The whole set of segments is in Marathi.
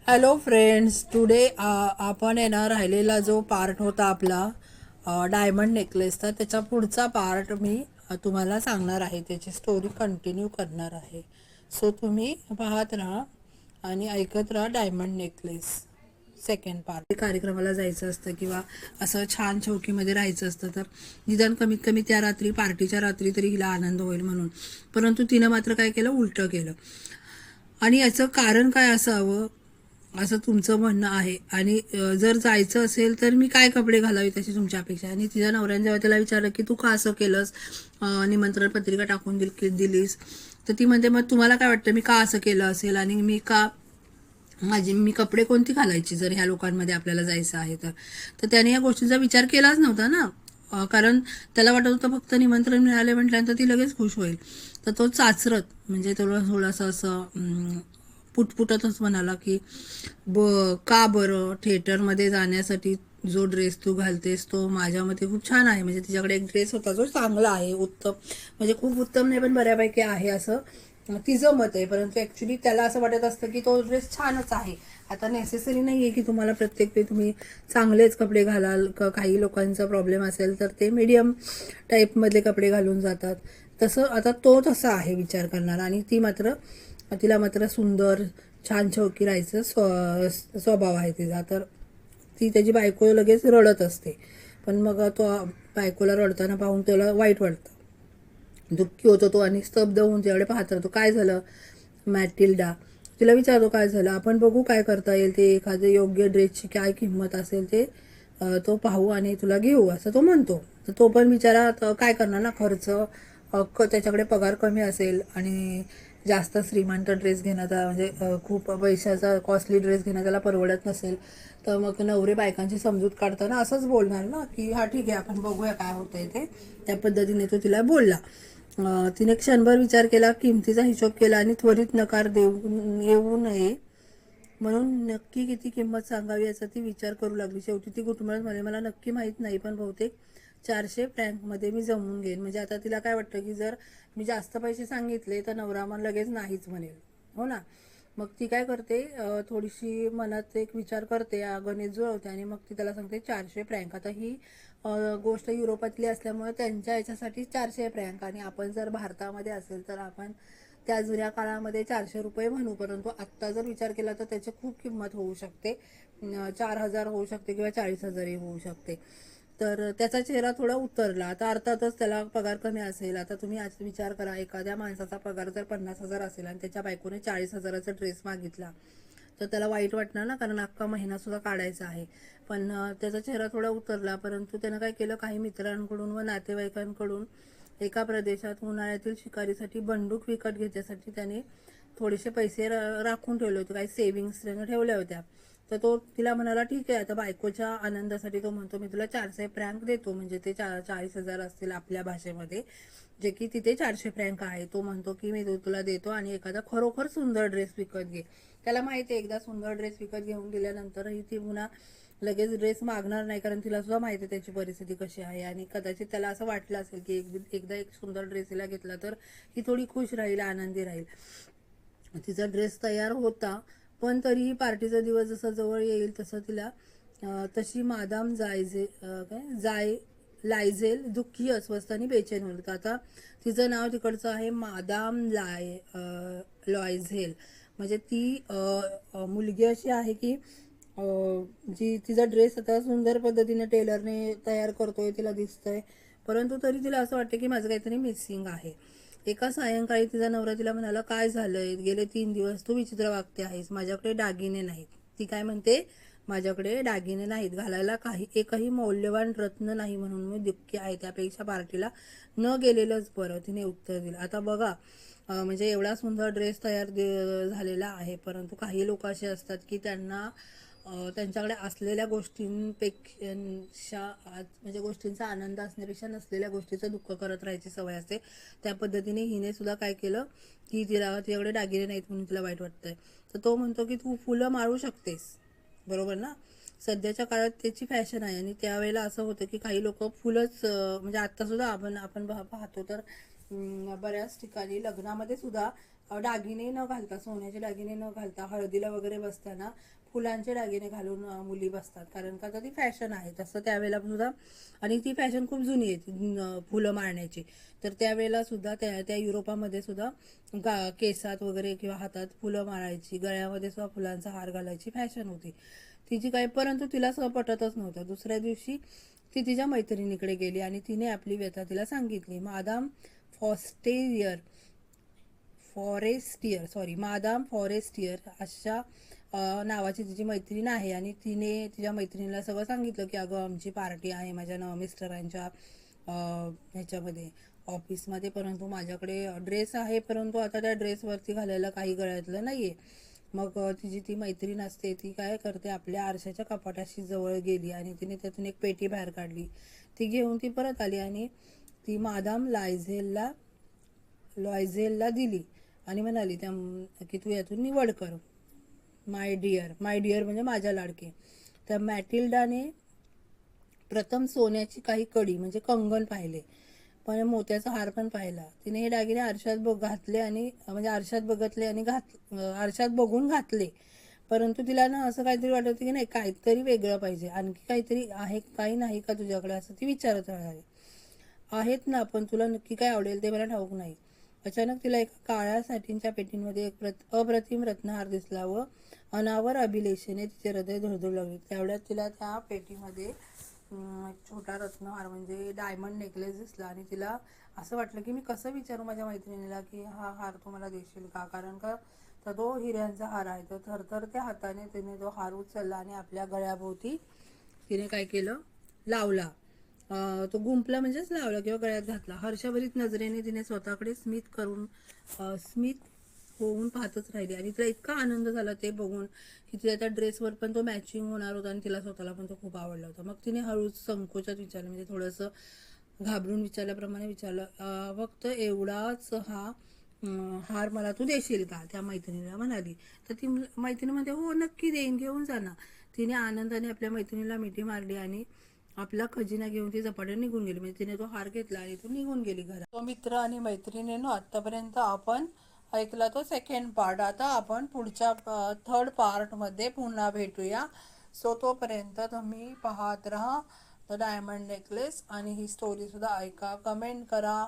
हॅलो फ्रेंड्स, टुडे आपण येणार राहिलेला जो पार्ट होता आपला डायमंड नेकलेसचा, त्याचा पुढचा पार्ट मी तुम्हाला सांगणार आहे. त्याची स्टोरी कंटिन्यू करणार आहे. सो तुम्ही पाहत राहा आणि ऐकत राहा. Diamond necklace second part. कार्यक्रमाला जायचं असतं किंवा असं छान चौकीमध्ये राहायचं असतं, तर निदान कमीत कमी त्या रात्री, पार्टीच्या रात्री तरी हिला आनंद होईल म्हणून. परंतु तिनं मात्र काय केलं, उलटं केलं. आणि याचं कारण काय असावं असं तुमचं म्हणणं आहे. आणि जर जायचं असेल तर मी काय कपडे घालावे त्याची तुमची अपेक्षा. आणि तिच्या नवऱ्याने जेव्हा त्याला विचारलं की तू का असं केलंस, निमंत्रण पत्रिका टाकून दिलीस, तर ती म्हणते मग तुम्हाला काय वाटतं मी का असं केलं असेल आणि मी कपडे कोणती घालायची जर ह्या लोकांमध्ये आपल्याला जायचं आहे तर. तर त्याने या गोष्टीचा विचार केलाच नव्हता ना. कारण त्याला वाटत होतं फक्त निमंत्रण मिळाले म्हटल्यानंतर ती लगेच खुश होईल. तर तो चाचरत म्हणजे थोडंसं असं पुटपुटतच म्हणाला की का बरं, थिएटरमध्ये जाण्यासाठी जो ड्रेस तू घालतेस तो माझ्या मते खूप छान आहे. म्हणजे तिच्याकडे एक ड्रेस होता जो चांगला आहे, उत्तम, म्हणजे खूप उत्तम नाही पण बऱ्यापैकी आहे असं तिचं मत आहे. परंतु ॲक्च्युली त्याला असं वाटत असतं की तो ड्रेस छानच आहे. आता नेसेसरी नाही आहे की तुम्हाला प्रत्येक वेळी तुम्ही चांगलेच कपडे घालाल. काही लोकांचा प्रॉब्लेम असेल तर ते मीडियम टाईपमधले कपडे घालून जातात. तसं आता तो तसा आहे विचार करणारा. आणि तिला मात्र सुंदर छान चौकी राहायचं स्वभाव आहे तिचा. तर ती त्याची बायको लगेच रडत असते. पण मग तो बायकोला रडताना पाहून त्याला वाईट वाटतं, दुःखी होतो तो आणि स्तब्ध होऊन त्याकडे पाहत राहतो. काय झालं मॅटिल्डा, तिला विचारतो काय झालं, आपण बघू काय करता येईल ते, एखादे योग्य ड्रेसची काय किंमत असेल ते तो पाहू आणि तुला घेऊ असं तो म्हणतो. तर तो पण बिचारा काय करणार ना, खर्च त्याच्याकडे पगार कमी असेल आणि जास्त श्रीमंत ड्रेस घेण्याचा म्हणजे खूप पैशाचा कॉस्टली ड्रेस घेणं त्याला परवडत नसेल, तर मग नवरे बायकांची समजूत काढताना असंच बोलणार ना की हा ठीक आहे आपण बघूया काय होतंय ते. त्या पद्धतीने तो तिला बोलला. तिने क्षणभर विचार केला, किमतीचा हिशोब केला आणि त्वरित नकार येऊ नये म्हणून नक्की किती किंमत सांगावी याचा ती विचार करू लागली. शेवटी ती घुटमळत म्हणे, मला नक्की माहीत नाही पण बहुतेक 400 फ्रँकमध्ये मी जमवून घेईन. म्हणजे आता तिला काय वाटतं की जर मी जास्त पैसे सांगितले तर नवरा मग लगेच नाहीच म्हणेल, हो ना. मग ती काय करते, थोडीशी मनात एक विचार करते, गणित जुळवते आणि मग ती त्याला सांगते 400 फ्रँक. आता ही गोष्ट युरोपातली असल्यामुळे त्यांच्या याच्यासाठी 400 फ्रँक, आणि आपण जर भारतामध्ये असेल तर आपण त्या जुन्या काळामध्ये 400 रुपये म्हणू. परंतु आत्ता जर विचार केला तर त्याची खूप किंमत होऊ शकते, 4,000 होऊ शकते किंवा 40,000ही होऊ शकते. तर त्याचा चेहरा थोडा उतरला. आता अर्थातच त्याला पगार कमी असेल. आता तुम्ही आज विचार करा, एखाद्या माणसाचा पगार जर 50,000 असेल आणि त्याच्या बायकोने 40,000चा ड्रेस मागितला तर त्याला वाईट वाटणार ना, कारण अख्खा महिना सुद्धा काढायचा आहे. पण त्याचा चेहरा थोडा उतरला. परंतु त्यानं काय केलं, काही मित्रांकडून व नातेवाईकांकडून एका प्रदेशात उन्हाळ्यातील शिकारीसाठी बंदूक विकत घेण्यासाठी त्याने थोडेसे पैसे राखून ठेवले होते, काही सेव्हिंग्स त्यानं ठेवल्या होत्या. तर तो तिला म्हणाला ठीक आहे. आता बायकोच्या आनंदासाठी तो म्हणतो मी तुला 400 फ्रँक देतो, म्हणजे ते 40,000 असतील आपल्या भाषेमध्ये, जे की तिथे 400 फ्रँक आहे. तो म्हणतो की मी तुला देतो आणि एखादा खरोखर सुंदर ड्रेस विकत घे. त्याला माहिती आहे एकदा सुंदर ड्रेस विकत घेऊन दिल्यानंतरही ती पुन्हा लगेच ड्रेस मागणार नाही, कारण तिला सुद्धा माहिती आहे त्याची परिस्थिती कशी आहे. आणि कदाचित त्याला असं वाटलं असेल की एकदा एक सुंदर ड्रेस तिला घेतला तर ही थोडी खुश राहील, आनंदी राहील. तिचा ड्रेस तयार होता, पण तरीही पार्टीचा दिवस जसा जवळ येईल तसं तिला तशी मादाम लायझेल दुःखी, अस्वस्थ आणि बेचैन होत. आता तिचं नाव तिकडचं आहे मादाम लॉयझेल. म्हणजे ती मुलगी अशी आहे की जी तिचा ड्रेस आता सुंदर पद्धतीने टेलरने तयार करतोय तिला दिसतंय, परंतु तरी तिला असं वाटतं की माझं काहीतरी मिसिंग आहे. एका सायंकाळी तिचा नवरा तिला म्हणाला, काय झालंय, गेले 3 दिवस तू विचित्र वागते आहेस, माझ्याकडे दागिने नाहीत. ती काय म्हणते, माझ्याकडे दागिने नाहीत घालायला, एकही मौल्यवान रत्न नाही म्हणून मी दुःखी आहे, त्यापेक्षा पार्टीला न गेलेलंच बरं, तिने उत्तर दिलं. आता बघा, म्हणजे एवढा सुंदर ड्रेस तयार झालेला आहे, परंतु काही लोक असे असतात की त्यांना त्यांच्याकडे असलेल्या गोष्टींपेक्षा म्हणजे गोष्टींचा आनंद असण्यापेक्षा नसलेल्या गोष्टीचं दुःख करत राहायची सवय असते. त्या पद्धतीने हिने सुद्धा काय केलं की तिच्याकडे दागिने नाहीत म्हणून तिला वाईट वाटतंय. तर तो म्हणतो की तू फुलं माळू शकतेस, बरोबर ना. सध्याच्या काळात त्याची फॅशन आहे आणि त्यावेळेला असं होतं की काही लोक फुलंच म्हणजे आत्ता सुद्धा आपण पाहतो तर बऱ्याच ठिकाणी लग्नामध्ये सुद्धा दागिने न घालता, सोन्याचे दागिने न घालता, हळदीला वगैरे बसताना फुलांचे दागिने घालून मुली बसतात, कारण का तर ती फॅशन आहे. तसं त्यावेळेला सुद्धा, आणि ती फॅशन खूप जुनी आहे फुलं मारण्याची. तर त्यावेळेला सुद्धा त्या युरोपामध्ये सुद्धा केसात वगैरे किंवा हातात फुलं मारायची, गळ्यामध्ये सुद्धा फुलांचा हार घालायची फॅशन होती तिची काय. परंतु तिला असं पटतच नव्हतं. दुसऱ्या दिवशी ती तिच्या मैत्रिणीकडे गेली आणि तिने आपली व्यथा तिला सांगितली. मादाम फॉरेस्टियर अशा नावाची तिची मैत्रीण आहे, आणि तिने तिच्या मैत्रिणीला सगळं सांगितलं की अगं आमची पार्टी आहे माझ्या मिस्टरांच्या ह्याच्यामध्ये, ऑफिसमध्ये, परंतु माझ्याकडे ड्रेस आहे, परंतु आता त्या ड्रेसवरती घालायला काही गळ्यातलं नाही आहे. मग तिची ती मैत्रीण असते, ती काय करते, आपल्या आरशाच्या कपाटाशी जवळ गेली आणि तिने त्यातून एक पेटी बाहेर काढली. ती घेऊन ती परत आली आणि ती मादाम लॉयझेलला दिली आणि म्हणाली की तू यातून निवड कर. माय डिअर म्हणजे माझ्या लाडके. त्या मॅटिल्डाने प्रथम सोन्याची काही कडी म्हणजे कंगन पाहिले, पण मोत्याचा हार पण पाहिला. तिने हे दागिने आरशात घातले आणि म्हणजे आरशात बघितले आणि आरशात बघून घातले. परंतु तिला ना असं काहीतरी वाटत की नाही, काहीतरी वेगळं पाहिजे, आणखी काहीतरी आहे, काही नाही का तुझ्याकडे, असं ती विचारत राहिली. आहेत ना, पण तुला नक्की काय आवडेल ते मला ठाऊक नाही. अचानक तिला एका काळ्या सॅटिनच्या पेटीमध्ये एक अप्रतिम रत्नहार दिसला व अनावर अभिलेषेने तिचे हृदय धडधडू लागले. तेवढ्यात तिला त्या पेटीमध्ये छोटा रत्नहार म्हणजे डायमंड नेकलेस दिसला आणि तिला असं वाटलं की मी कसं विचारू माझ्या मैत्रिणीला की हा हार तू मला देशील का, कारण का तर तो हिऱ्यांचा हार आहे. तर थरथरत्या हाताने तिने तो हार उचलला आणि आपल्या गळ्याभोवती तिने काय केलं, लावला. तो गुंपला म्हणजेच लावला किंवा गळ्यात घातला. हर्षभरीत नजरेने तिने स्वतःकडे स्मित होऊन पाहतच राहिली आणि तिला इतका आनंद झाला ते बघून की तिला त्या ड्रेसवर पण तो मॅचिंग होणार होता आणि तिला स्वतःला पण तो खूप आवडला होता. मग तिने हळूच संकोचात विचारलं, म्हणजे थोडंसं घाबरून विचारल्याप्रमाणे विचारलं, फक्त एवढाच हार मला तू देशील का, त्या मैत्रिणीला म्हणाली. तर ती मैत्रिणी म्हणते हो नक्की देईन, घेऊन जा ना. तिने आनंदाने आपल्या मैत्रिणीला मिठी मारली आणि आपला खजिना घेऊन ती झपाट्याने निघून गेली. म्हणजे तिने तो हार घेतला आणि तो निघून गेली घरात. तो मित्र आणि मैत्रिणींनो, आतापर्यंत आपण ऐकला तो सेकंड पार्ट. आता आपण पुढच्या थर्ड पार्टमध्ये पुन्हा भेटूया. सो तोपर्यंत तुम्ही पाहत राहा द डायमंड नेकलेस आणि ही स्टोरी सुद्धा ऐका, कमेंट करा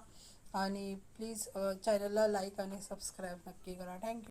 आणि प्लीज चॅनलला लाईक आणि सबस्क्राईब नक्की करा. थँक्यू.